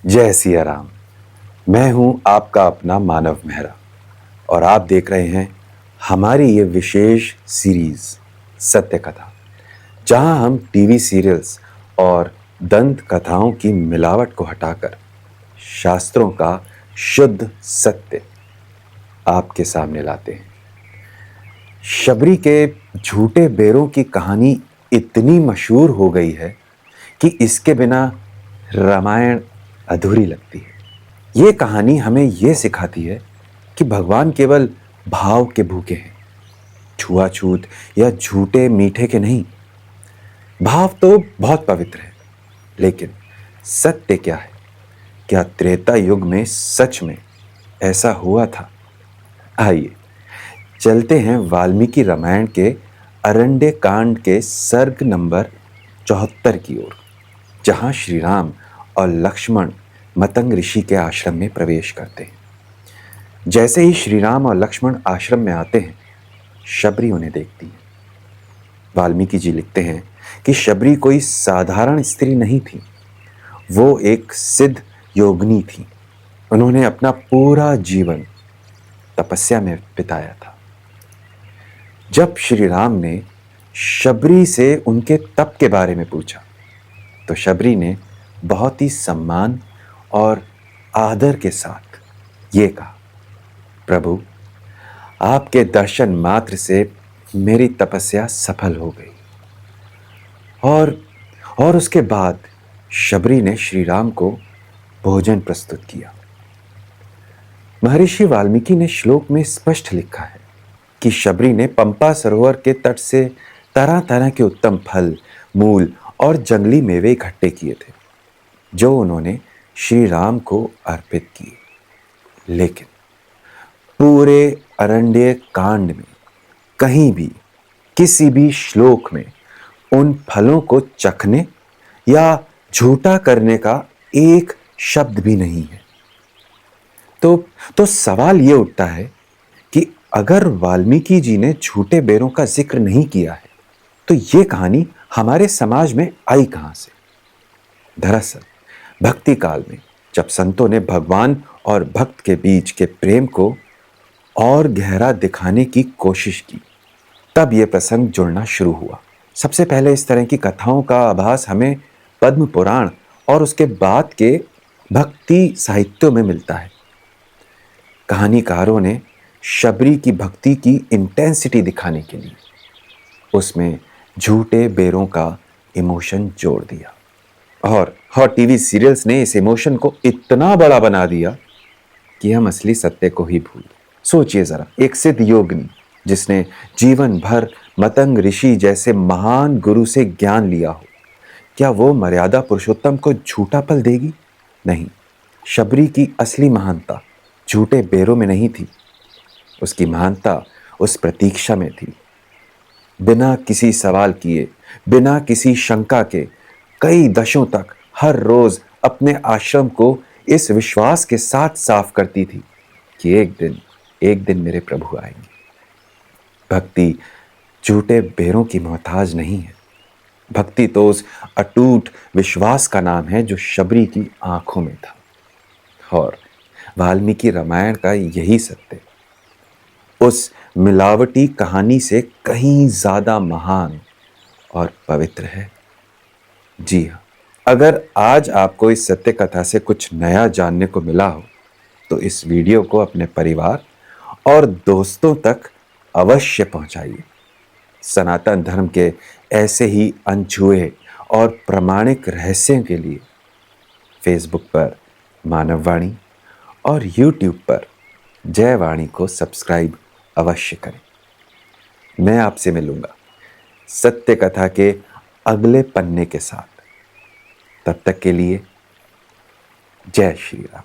जय सिया राम। मैं हूं आपका अपना मानव मेहरा और आप देख रहे हैं हमारी ये विशेष सीरीज सत्य कथा, जहां हम टीवी सीरियल्स और दंत कथाओं की मिलावट को हटाकर शास्त्रों का शुद्ध सत्य आपके सामने लाते हैं। शबरी के झूठे बेरों की कहानी इतनी मशहूर हो गई है कि इसके बिना रामायण अधूरी लगती है। ये कहानी हमें यह सिखाती है कि भगवान केवल भाव के भूखे हैं, छुआछूत या झूठे मीठे के नहीं। भाव तो बहुत पवित्र है, लेकिन सत्य क्या है? क्या त्रेता युग में सच में ऐसा हुआ था? आइए चलते हैं वाल्मीकि रामायण के अरण्य कांड के सर्ग नंबर 74 की ओर, जहां श्री राम और लक्ष्मण मतंग ऋषि के आश्रम में प्रवेश करते हैं। जैसे ही श्री राम और लक्ष्मण आश्रम में आते हैं, शबरी उन्हें देखती है। वाल्मीकि जी लिखते हैं कि शबरी कोई साधारण स्त्री नहीं थी, वो एक सिद्ध योगिनी थी। उन्होंने अपना पूरा जीवन तपस्या में बिताया था। जब श्री राम ने शबरी से उनके तप के बारे में पूछा, तो शबरी ने बहुत ही सम्मान और आदर के साथ ये कहा, प्रभु, आपके दर्शन मात्र से मेरी तपस्या सफल हो गई। और उसके बाद शबरी ने श्री राम को भोजन प्रस्तुत किया। महर्षि वाल्मीकि ने श्लोक में स्पष्ट लिखा है कि शबरी ने पंपा सरोवर के तट से तरह तरह के उत्तम फल, मूल और जंगली मेवे इकट्ठे किए थे, जो उन्होंने श्री राम को अर्पित किए। लेकिन पूरे अरण्य कांड में कहीं भी, किसी भी श्लोक में उन फलों को चखने या झूठा करने का एक शब्द भी नहीं है। तो सवाल यह उठता है कि अगर वाल्मीकि जी ने झूठे बेरों का जिक्र नहीं किया है, तो यह कहानी हमारे समाज में आई कहां से? दरअसल भक्ति काल में जब संतों ने भगवान और भक्त के बीच के प्रेम को और गहरा दिखाने की कोशिश की, तब यह प्रसंग जुड़ना शुरू हुआ। सबसे पहले इस तरह की कथाओं का आभास हमें पद्म पुराण और उसके बाद के भक्ति साहित्यों में मिलता है। कहानीकारों ने शबरी की भक्ति की इंटेंसिटी दिखाने के लिए उसमें झूठे बेरों का इमोशन जोड़ दिया, और टीवी सीरियल्स ने इस इमोशन को इतना बड़ा बना दिया कि हम असली सत्य को ही भूल गए। सोचिए जरा, एक सिद्ध योगिनी जिसने जीवन भर मतंग ऋषि जैसे महान गुरु से ज्ञान लिया हो, क्या वो मर्यादा पुरुषोत्तम को झूठा फल देगी? नहीं। शबरी की असली महानता झूठे बेरों में नहीं थी, उसकी महानता उस प्रतीक्षा में थी। बिना किसी सवाल किए, बिना किसी शंका के, कई दशकों तक हर रोज अपने आश्रम को इस विश्वास के साथ साफ करती थी कि एक दिन मेरे प्रभु आएंगे। भक्ति झूठे बेरों की मोहताज नहीं है। भक्ति तो उस अटूट विश्वास का नाम है जो शबरी की आंखों में था। और वाल्मीकि रामायण का यही सत्य उस मिलावटी कहानी से कहीं ज्यादा महान और पवित्र है। जी हाँ, अगर आज आपको इस सत्य कथा से कुछ नया जानने को मिला हो, तो इस वीडियो को अपने परिवार और दोस्तों तक अवश्य पहुंचाइए। सनातन धर्म के ऐसे ही अनछुए और प्रामाणिक रहस्यों के लिए फेसबुक पर मानववाणी और यूट्यूब पर जयवाणी को सब्सक्राइब अवश्य करें। मैं आपसे मिलूंगा सत्य कथा के अगले पन्ने के साथ। तब तक के लिए जय श्री राम।